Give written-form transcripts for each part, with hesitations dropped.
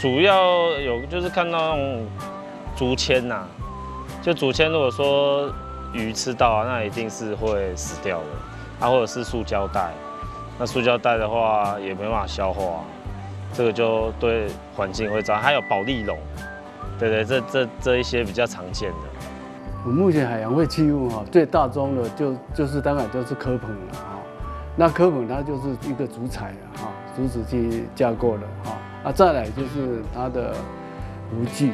主要有就是看到那种竹签呐，就竹签如果说鱼吃到啊，那一定是会死掉的。啊，或者是塑胶袋，那塑胶袋的话也没办法消化，这个就对环境会糟。还有保丽龙，对，这一些比较常见的。我目前海洋废弃物最大宗的就是当然就是蚵棚了那蚵棚它就是一个竹材竹子去加工的再来就是它的浮具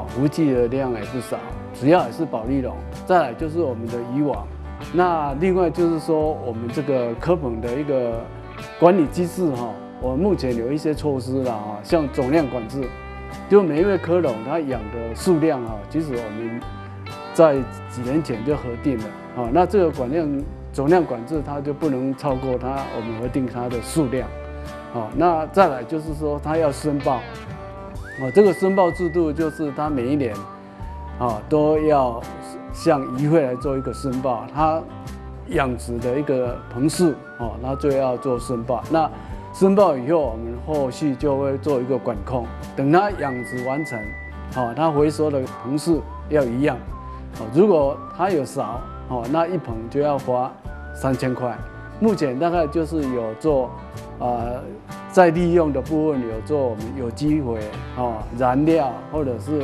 浮具的量也不少，主要也是保丽龙。再来就是我们的渔网。那另外就是说，我们这个蚵棚的一个管理机制我们目前有一些措施了像总量管制，就每一位蚵农他养的数量其实我们在几年前就核定了那这个总量管制它就不能超过我们核定它的数量那再来就是说它要申报这个申报制度就是它每一年都要向渔会来做一个申报，它养殖的一个棚数那就要做申报。那申报以后，我们后续就会做一个管控。等它养殖完成，它回收的棚数要一样。如果它有少，那一棚就要花3000块。目前大概就是有做再利用的部分有做我们有机肥燃料或者是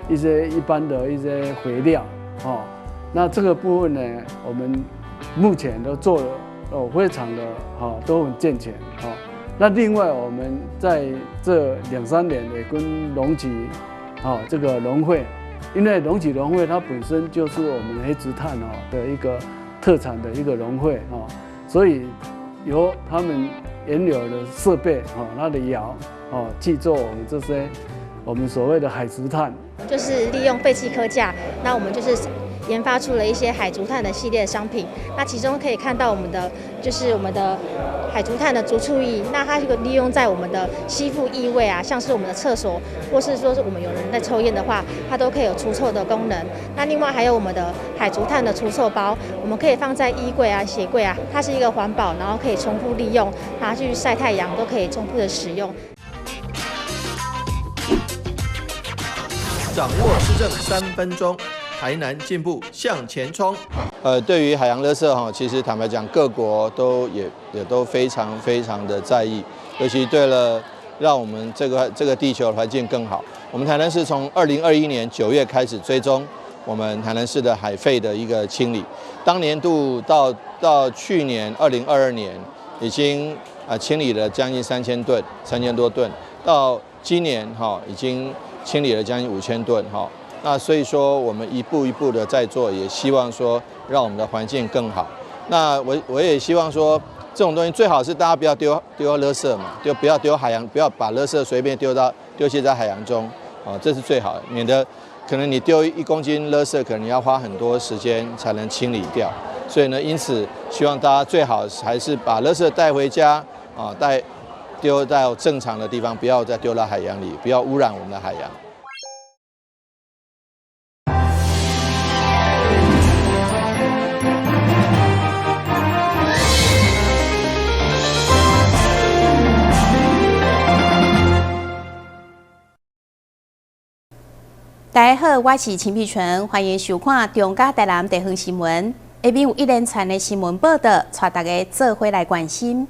一些一般的一些肥料。那这个部分呢，我们目前都做了非常的都很健全那另外我们在这2、3年也跟龙崎这个农会，因为龙崎农会它本身就是我们黑竹炭的一个特产的一个农会所以由他们原有的设备它的窑去做我们这些我们所谓的海竹炭。就是利用废弃科架，那我们就是研发出了一些海竹炭的系列商品。那其中可以看到我们的海竹炭的竹醋液，那它这个利用在我们的吸附异味像是我们的厕所，或是说是我们有人在抽烟的话，它都可以有除臭的功能。那另外还有我们的海竹炭的除臭包，我们可以放在衣柜鞋柜它是一个环保，然后可以重复利用，拿去晒太阳都可以重复的使用。掌握施政3分钟，台南进步向前冲。对于海洋垃圾其实坦白讲，各国也都非常的在意，尤其对了让我们这个地球的环境更好。我们台南市从2021年9月开始追踪我们台南市的海废的一个清理，当年度到去年2022年已经清理了将近3000吨，3000多吨，到今年已经清理了将近5000吨那所以说我们一步一步的在做，也希望说让我们的环境更好。那我也希望说这种东西最好是大家不要丢垃圾嘛，就不要丢海洋，不要把垃圾随便丢弃在海洋中这是最好的，免得可能你丢1公斤垃圾，可能你要花很多时间才能清理掉。所以呢，因此希望大家最好还是把垃圾带回家丢到正常的地方，不要再丢到海洋里，不要污染我们的海洋。大家好，我是陈碧纯，欢迎收看中嘉台南地方新闻。下面有一连串的新闻报道，带大家做伙来关心。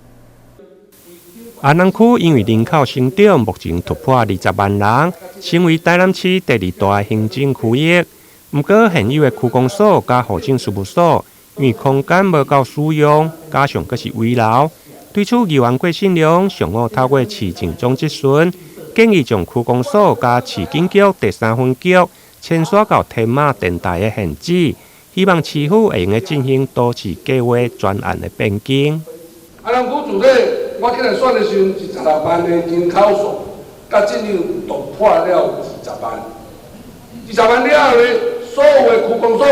安南区因为人口增长，目前突破20万人，成为台南市第2大行政区域。不过，现有的区公所加户政事务所，因为空间无够使用，加上阁是危老，对此议员郭信良上午透过市政总质询，建议将区公所加市警局第3分局迁徙到天马电台的限制，希望市府会用进行都市计划专案的变更。安南区自体我起来选的时候是16万的人口数，甲今年突破了20万。20万了后呢，所有的区公所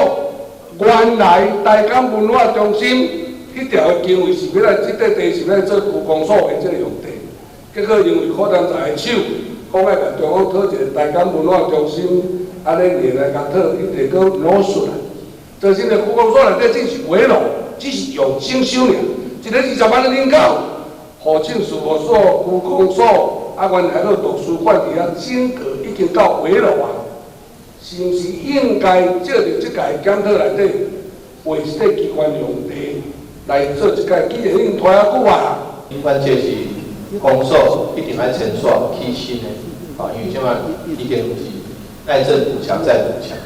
原来大港文化中心迄条的经费是要来这块地是要来做区公所的这个用地，结果因为柯南在手，讲要甲中央讨一个大港文化中心，安尼连来甲讨，伊地佫攞出来。这新的区公所内底只是围楼，只是用征收尔，一个20万的人口。户政事务所、区公所，原来个图书馆伫遐整个已经到围楼啊，是毋是应该借着即届检讨内底，为这个机关用地来做一届，既然已经拖遐久啊。阮这是公所一定要前线起新的，因为即摆已经是赖政补强再补强，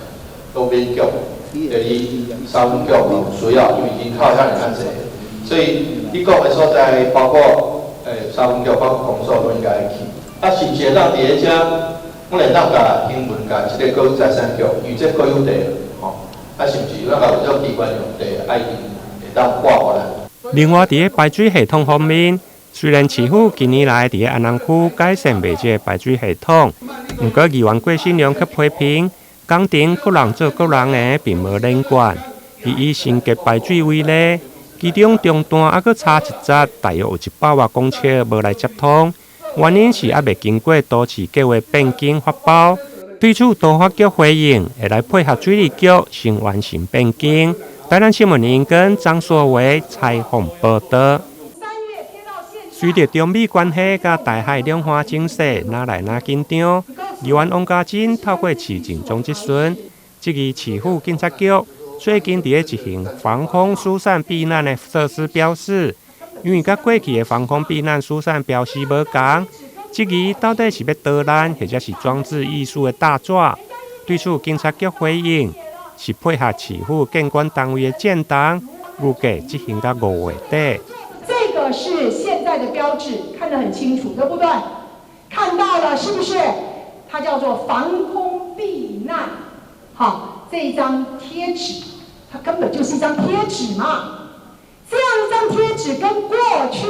都免局，第二三分局需要，因为已经靠遐尔安济，所以你讲的所在包括三分局、包括公所都应该去。是不是让伫咧遮，我来当甲新闻甲即个国有财产局，因为这国有地，是不是咱甲有种机关用地，爱会当挂过来？另外，伫排水系统方面，虽然市府近年来伫安南区改善未少排水系统，不过议员郭信良却批评，工程各人做各人的，并无连贯。以升级排水为例，其中中段还佫差一节，大约有100多公尺无来接通。原因是还未经过都市计划变更发包，对此都发局回应，会来配合水利局先完成变更。台南新闻员跟张硕维采访报道。随着中美关系甲台海两岸情势哪来哪紧张，议员王家珍透过市政总质询，质疑市府警察局最近伫咧执行防空疏散避难的设施标示。因为甲过去的防空避难疏散标示无同，质疑到底是要导览，或者是装置艺术的大纸？对此，警察局回应是配合市府监管单位的建档，预计执行到5月底。这个是现在的标志，看得很清楚，对不对？看到了是不是？它叫做防空避难。好，这一张贴纸，它根本就是一张贴纸嘛。这样一张贴纸跟过去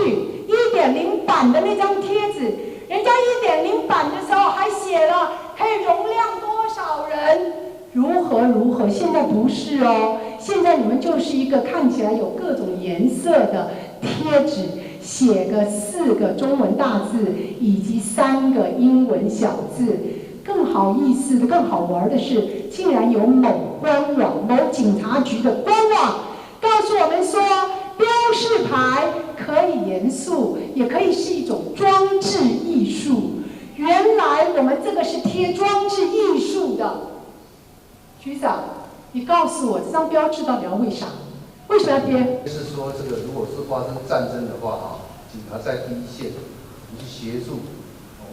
1.0版的那张贴纸，人家1.0版的时候还写了可以容量多少人，如何，现在不是哦，现在你们就是一个看起来有各种颜色的贴纸，写个4个中文大字以及3个英文小字。更好意思的、更好玩的是，竟然有某官网、某警察局的官网告诉我们说，标示牌可以严肃，也可以是一种装置艺术。原来我们这个是贴装置艺术的。局长，你告诉我这张标志到底要为啥？为什么要贴？是说这个如果是发生战争的话，警察在第一线，你去协助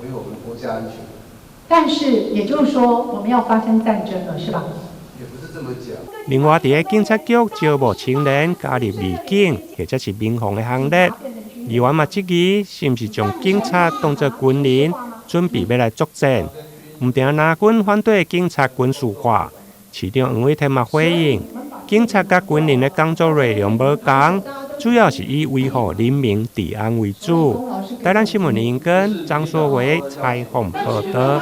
维护我们国家安全。但是也就是说，我们要发生战争了，是吧？也不是这么讲。另外，伫警察局招募青年加入义警或者是民防的行列，议员嘛质疑是毋是将警察当作军人，准备要来作战？唔定拿军反对警察军事化，市长黄伟天嘛回应，警察甲军人的工作内容无同，主要是以维护人民治安为主。台南新闻联跟张硕维采访报道。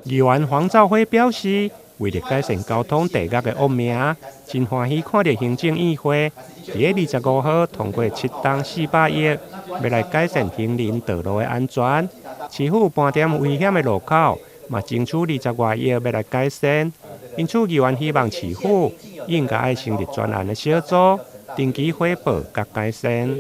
议员黄兆辉表示，为了改善交通地价的恶名，真欢喜看到行政议会伫月25号通过7档400亿，要来改善行人道路的安全。市府盘点危险的路口，嘛争取20多亿要来改善。因此，议员希望市府应该爱成立专案的小组，定期汇报甲改善。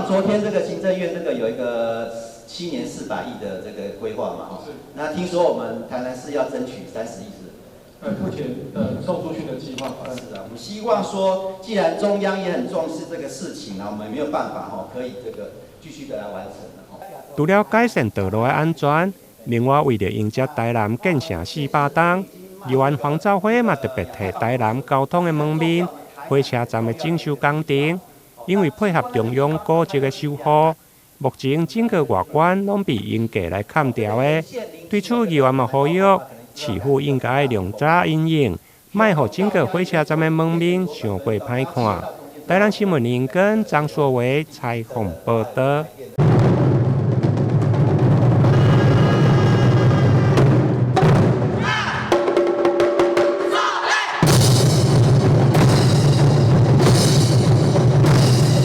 昨天这个行政院这个有一个7年400亿的这个规划嘛，那听说我们台南市要争取30亿是？目前送出去的计划是啊，我们希望说，既然中央也很重视这个事情啊，我们没有办法可以这个继续的来完成除了改善道路的安全，另外为了迎接台南建成400档，议员黄兆辉嘛特别替台南交通的门面、火车站的整修工程，因为配合中央古迹的修复，目前整个外观拢被严格来砍掉的。对此，议员嘛呼吁市府应该量早因应，莫互整个火车站的门面伤过歹看。台南新闻联跟张硕维采访报道。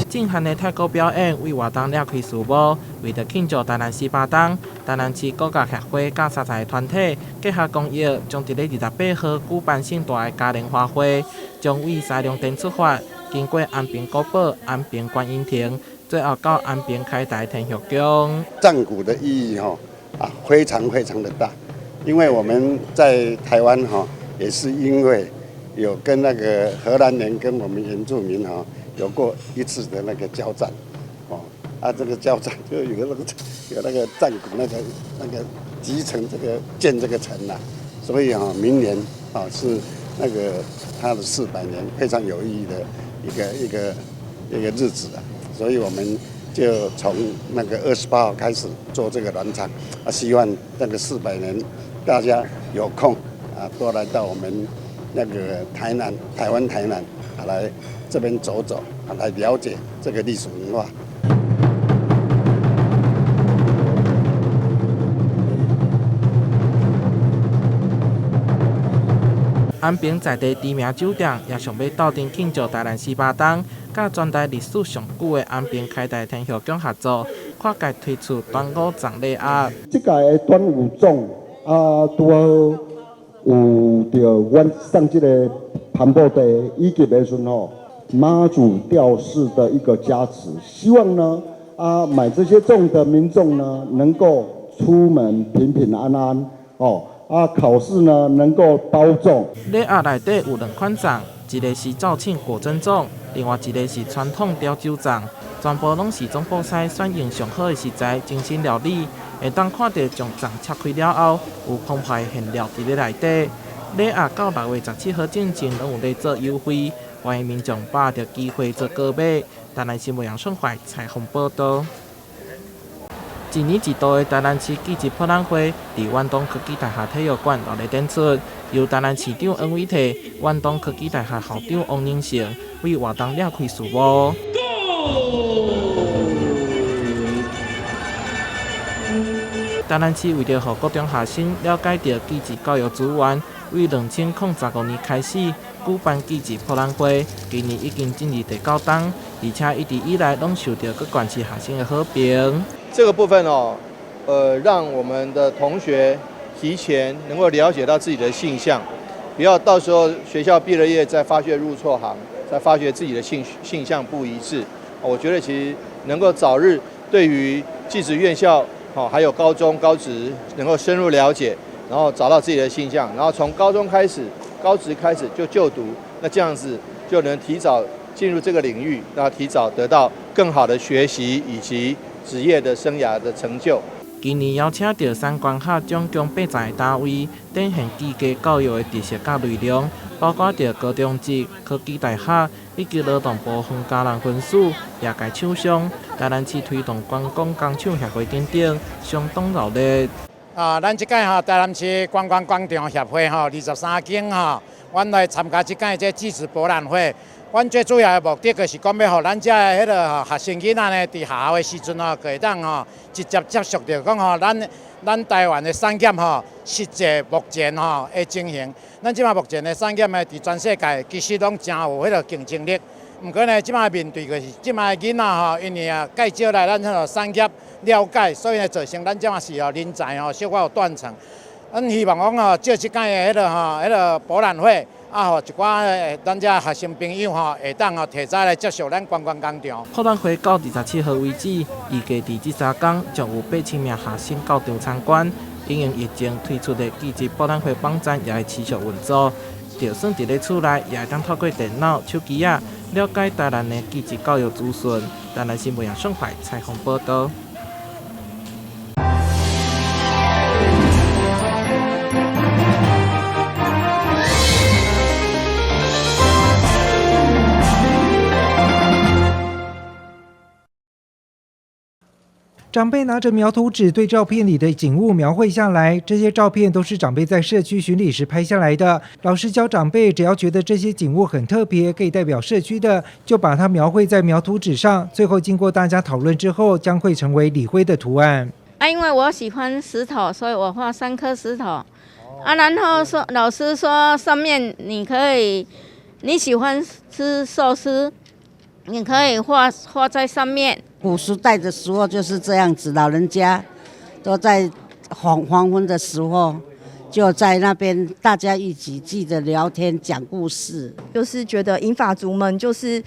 进行的泰国表演为活动了开序幕，为着庆祝台南400档，台南市国家协会甲3个团体结合公益，将伫咧28号举办盛大的嘉年华会，将为西凉店出发，经过安平古堡、安平观音亭，最后到安平开台天后宫。战鼓的意义非常非常的大，因为我们在台湾也是因为有跟那个荷兰人跟我们原住民有过一次的那个交战，这个交战就有那个战鼓那个集成这个建这个城所以明年是那个它的400年非常有意义的一个日子所以我们就从那个28号开始做这个暖场希望那个400年大家有空多来到我们那个台湾台南来这边走走来了解这个历史文化。安平在地知名酒店也想要斗阵庆祝台南18冬，甲全台历史上久的安平开台天后宫合作，跨界推出端午粽礼盒。这届的端午粽拄好有着阮上这个盘布地以及的时候妈祖吊饰的一个加持，希望呢买这些粽的民众呢能够出门平平安安考试呢能够包中。礼盒内底有2款粽，一个是肇庆果珍粽，另外一个是传统潮州粽，全部拢是总部师选用上好的食材精心料理，会当看到将粽切开了后，有澎湃馅料伫咧内底。礼盒到6月17号进前拢有咧做优惠，欢迎民众把握着机会做购买。台南新闻杨顺怀采访报道。一年一度的台南市季节博览会，伫远东科技大厦体育馆热烈展出，由台南市长恩伟提、远东科技大厦校长王仁成为活动了开序幕。台南市为了让高中学生了解到季节教育资源，为2015年开始举办季节博览会，今年已经进入第9冬，而且一直以来拢受到各县市学生的好评。这个部分让我们的同学提前能够了解到自己的性向，不要到时候学校毕了业再发觉入错行，再发觉自己的性向不一致。我觉得其实能够早日对于技职院校还有高中高职能够深入了解，然后找到自己的性向，然后从高中开始、高职开始就读，那这样子就能提早进入这个领域，那提早得到更好的学习以及职业的生涯的成就。今年邀请到3关卡总共800个单位，展现基基教育的知识甲内容，包括着高中职、科技大学以及劳动部分家人分署、业界厂商、台南市推动观光工厂协会等等，相当热烈。咱这届台南市观光工厂协会23间阮来参加这届季节博览会。阮最主要的目的就是讲要互咱遮的迄个学生囡仔呢，伫学校的时阵可会当直接接触到讲咱台湾的产业实际目前的情形。咱即马目前的产业呢，伫全世界其实拢真有迄个竞争力。毋过呢，即马面对就是即马囡仔因为介少来咱迄个产业了解，所以呢造成咱即马是人才小可有断层。咱希望讲借即届的迄个博览会。一寡咱遮学生朋友会当提早来接受咱观光工厂。博览会到27号为止，预计伫这3天将有8000名学生到场参观。因应疫情推出的季节博览会网站也会持续运作，就算伫咧厝内，也会当透过电脑、手机了解台南的季节教育资讯。台南新闻杨顺怀采访报道。长辈拿着描图纸对照片里的景物描绘下来，这些照片都是长辈在社区巡礼时拍下来的。老师教长辈，只要觉得这些景物很特别，可以代表社区的，就把它描绘在描图纸上。最后经过大家讨论之后，将会成为礼徽的图案。因为我喜欢石头，所以我画3颗石头。然后说老师说上面你喜欢吃寿司，你可以画在上面。古时代的时候就是这样子，老人家都在黄昏的时候，就在那边大家一起记得聊天讲故事。就是觉得银发族们就是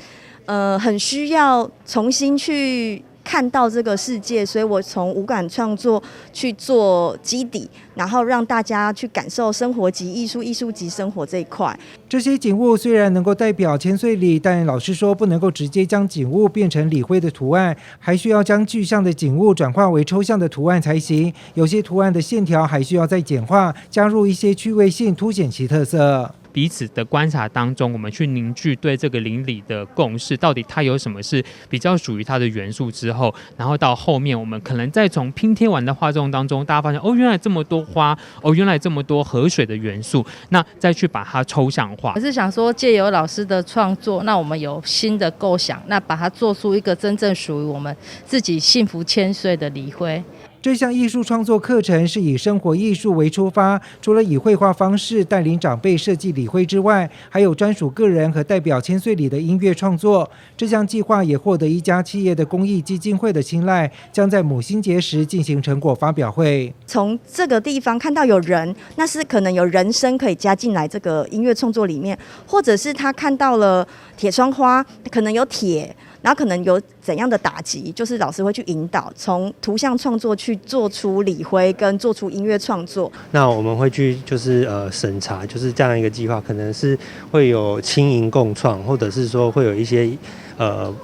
很需要重新去看到这个世界，所以我从五感创作去做基底，然后让大家去感受生活及艺术、艺术及生活这一块。这些景物虽然能够代表千岁里，但老师说不能够直接将景物变成礼徽的图案，还需要将具象的景物转化为抽象的图案才行。有些图案的线条还需要再简化，加入一些趣味性，凸显其特色。彼此的观察当中，我们去凝聚对这个邻里的共识，到底它有什么是比较属于它的元素之后，然后到后面我们可能再从拼贴完的画作当中，大家发现哦，原来这么多花，哦，原来这么多河水的元素，那再去把它抽象化。我是想说，借由老师的创作，那我们有新的构想，那把它做出一个真正属于我们自己幸福千岁的礼徽。这项艺术创作课程是以生活艺术为出发，除了以绘画方式带领长辈设计礼徽之外，还有专属个人和代表千岁里的音乐创作。这项计划也获得一家企业的公益基金会的青睐，将在母亲节时进行成果发表会。从这个地方看到有人，那是可能有人声可以加进来这个音乐创作里面，或者是他看到了铁窗花，可能有铁。然后可能有怎样的打击，就是老师会去引导，从图像创作去做出礼徽，跟做出音乐创作。那我们会去就是审查，就是这样一个计划，可能是会有轻盈共创，或者是说会有一些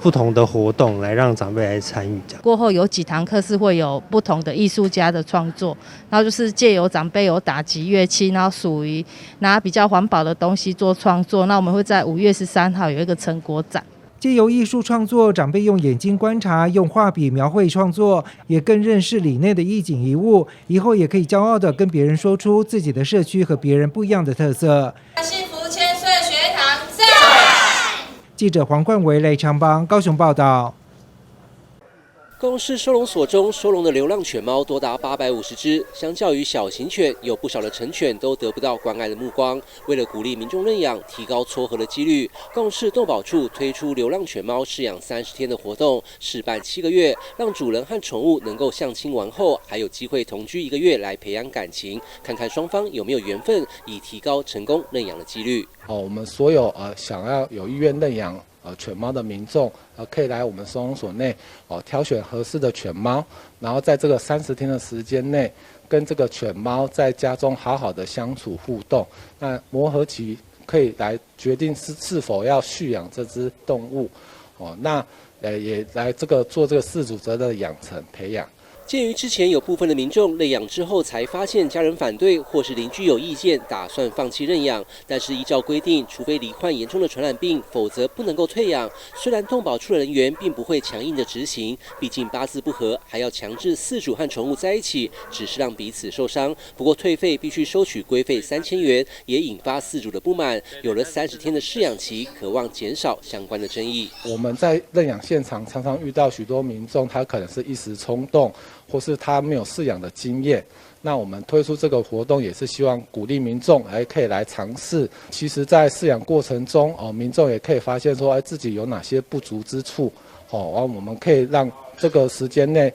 不同的活动来让长辈来参与。过后有几堂课是会有不同的艺术家的创作，然后就是借由长辈有打击乐器，然后属于拿比较环保的东西做创作。那我们会在5月13号有一个成果展。借由艺术创作，长辈用眼睛观察，用画笔描绘创作，也更认识里内的一景一物，以后也可以骄傲地跟别人说出自己的社区和别人不一样的特色。幸福千岁学堂在。记者黄冠维、雷长邦高雄报道。高雄市收容所中收容的流浪犬猫多达850只，相较于小型犬，有不少的成犬都得不到关爱的目光。为了鼓励民众认养，提高撮合的几率，高雄市动保处推出流浪犬猫饲养30天的活动，试办7个月，让主人和宠物能够相亲完后，还有机会同居1个月来培养感情，看看双方有没有缘分，以提高成功认养的几率。我们所有想要有意愿认养犬猫的民众，可以来我们收容所内挑选合适的犬猫，然后在这个30天的时间内，跟这个犬猫在家中好好的相处互动。那磨合期可以来决定是否要蓄养这只动物，那也来做这个饲主责任的养成培养。鉴于之前有部分的民众认养之后才发现家人反对，或是邻居有意见，打算放弃认养，但是依照规定，除非罹患严重的传染病，否则不能够退养。虽然动保处的人员并不会强硬的执行，毕竟八字不合，还要强制饲主和宠物在一起，只是让彼此受伤。不过退费必须收取规费3000元，也引发饲主的不满。有了30天的饲养期，渴望减少相关的争议。我们在认养现场常常遇到许多民众，他可能是一时冲动，或是他没有饲养的经验，那我们推出这个活动也是希望鼓励民众可以来尝试。其实在饲养过程中民众也可以发现说自己有哪些不足之处，我们可以让这个时间内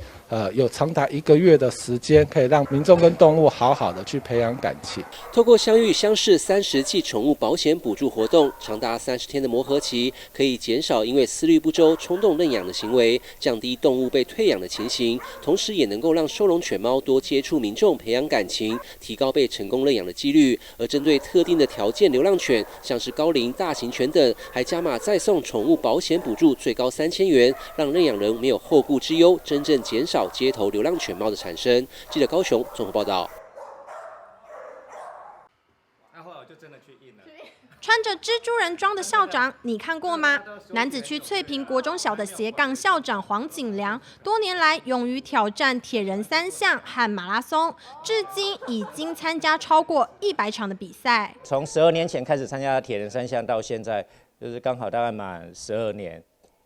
有长达1个月的时间，可以让民众跟动物好好的去培养感情。透过相遇相识30季宠物保险补助活动，长达30天的磨合期，可以减少因为思虑不周冲动认养的行为，降低动物被退养的情形，同时也能够让收容犬猫多接触民众，培养感情，提高被成功认养的几率。而针对特定的条件流浪犬，像是高龄大型犬等，还加码再送宠物保险补助最高3000元，让认养人没有后顾之忧，真正减少街头流浪犬猫的产生。记者高雄综合报道。穿着蜘蛛人装的校长，你看过吗？楠梓区翠屏国中小的斜杠校长黄景良，多年来勇于挑战铁人3项和马拉松，至今已经参加超过100场的比赛。从12年前开始参加铁人3项到现在，就是刚好大概满12年。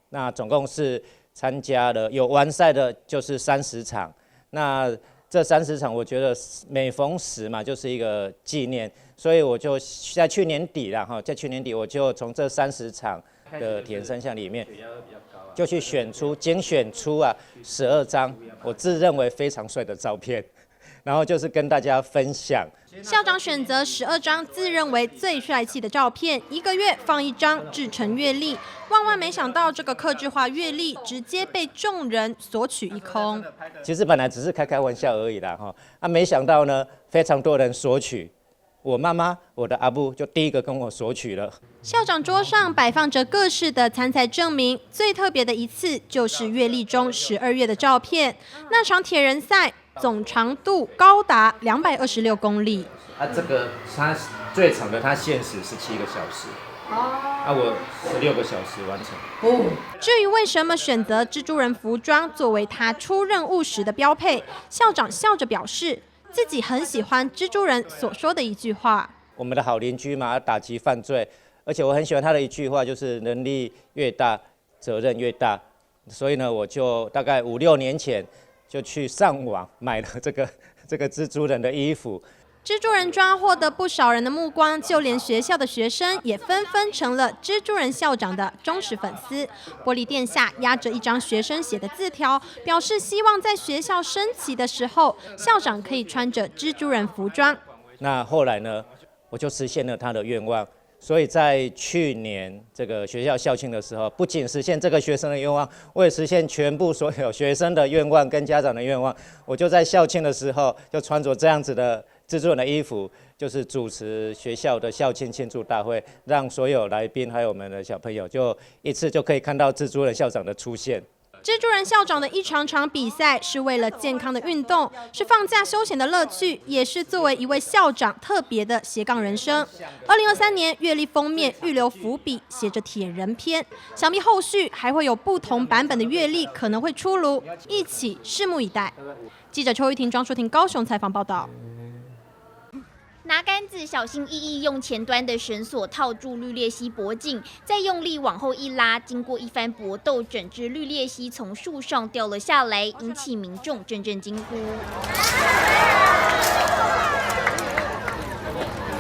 那总共是参加了有完赛的，就是30场。那这30场，我觉得每逢10嘛，就是一个纪念，所以我就在去年底了哈，在去年底我就从这30场的铁人3项里面，就去精选出12张我自认为非常帅的照片，然后就是跟大家分享。校长选择12张自认为最帅气的照片，1个月放1张，制成月历。万万没想到，这个客制化月历直接被众人索取一空。其实本来只是开玩笑而已啦，没想到呢，非常多人索取。我妈妈，我的阿布就第一个跟我索取了。校长桌上摆放着各式的参赛证明，最特别的一次就是月历中12月的照片。那场铁人赛总长度高达226公里。这个它最长的，它限时17个小时。我16个小时完成。至于为什么选择蜘蛛人服装作为他出任务时的标配，校长笑着表示，自己很喜欢蜘蛛人所说的一句话：我们的好邻居嘛，打击犯罪，而且我很喜欢他的一句话，就是能力越大，责任越大。所以呢，我就大概5、6年前就去上网买了这个蜘蛛人的衣服。蜘蛛人装获得不少人的目光，就连学校的学生也纷纷成了蜘蛛人校长的忠实粉丝。玻璃垫下压着一张学生写的字条，表示希望在学校升旗的时候，校长可以穿着蜘蛛人服装。那后来呢，我就实现了他的愿望。所以在去年这个学校校庆的时候，不仅实现这个学生的愿望，我也实现全部所有学生的愿望跟家长的愿望。我就在校庆的时候，就穿着这样子的蜘蛛人的衣服，就是主持学校的校庆庆祝大会，让所有来宾还有我们的小朋友，就一次就可以看到蜘蛛人校长的出现。蜘蛛人校长的一场场比赛是为了健康的运动，是放假休闲的乐趣，也是作为一位校长特别的斜杠人生。2023年月历封面预留伏笔，写着铁人篇，想必后续还会有不同版本的月历可能会出炉，一起拭目以待。记者邱玉婷、庄淑婷高雄采访报道。拿杆子小心翼翼用前端的绳索套住绿鬣蜥脖颈，再用力往后一拉，经过一番搏斗，整只绿鬣蜥从树上掉了下来，引起民众阵阵惊呼。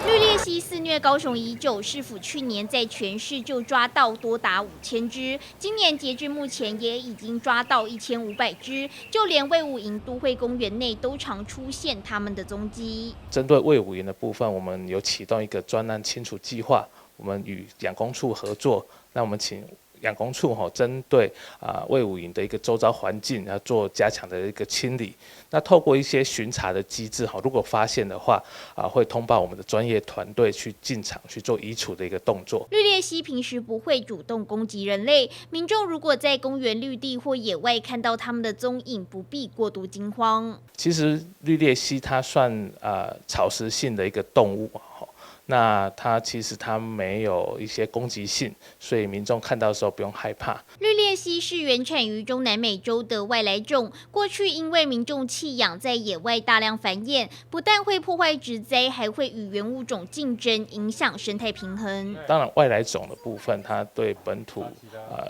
绿鬣蜥肆虐高雄已久，市府去年在全市就抓到多达5000只，今年截至目前也已经抓到1500只，就连卫武营都会公园内都常出现它们的踪迹。针对卫武营的部分，我们有启动一个专案清除计划，我们与养工处合作，那我们请养工处针对卫武营的一个周遭环境要做加强的一个清理。那透过一些巡查的机制，如果发现的话，会通报我们的专业团队去进场去做移除的一个动作。绿鬣蜥平时不会主动攻击人类，民众如果在公园绿地或野外看到它们的踪影，不必过度惊慌。其实绿鬣蜥它算草食性的一个动物。那其实它没有一些攻击性，所以民众看到的时候不用害怕。绿鬣蜥是原产于中南美洲的外来种，过去因为民众弃养，在野外大量繁衍，不但会破坏植栽，还会与原物种竞争，影响生态平衡。当然，外来种的部分，它对本土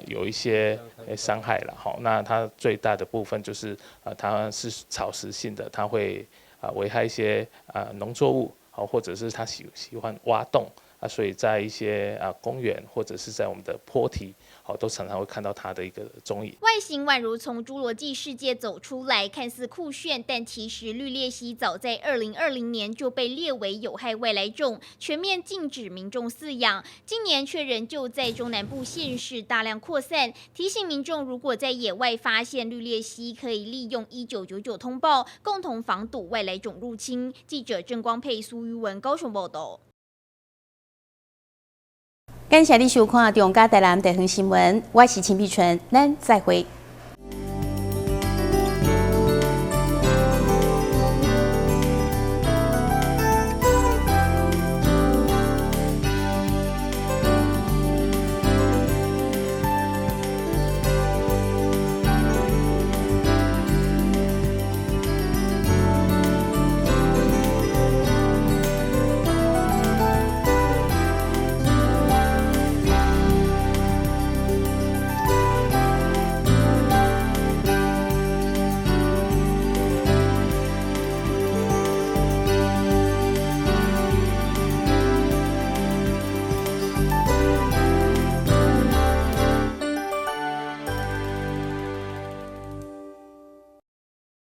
有一些伤害了。那它最大的部分就是它是草食性的，它会危害一些农作物。或者是他喜欢挖洞所以在一些公园或者是在我们的坡堤，都常常会看到它的一个踪影。外形宛如从侏罗纪世界走出来，看似酷炫，但其实绿鬣蜥早在2020年就被列为有害外来种，全面禁止民众饲养。今年却仍旧在中南部县市大量扩散，提醒民众如果在野外发现绿鬣蜥，可以利用1999通报，共同防堵外来种入侵。记者郑光佩、苏玉文高雄报道。感谢你收看《中嘉台南地方新闻》，我是秦碧纯，咱再会。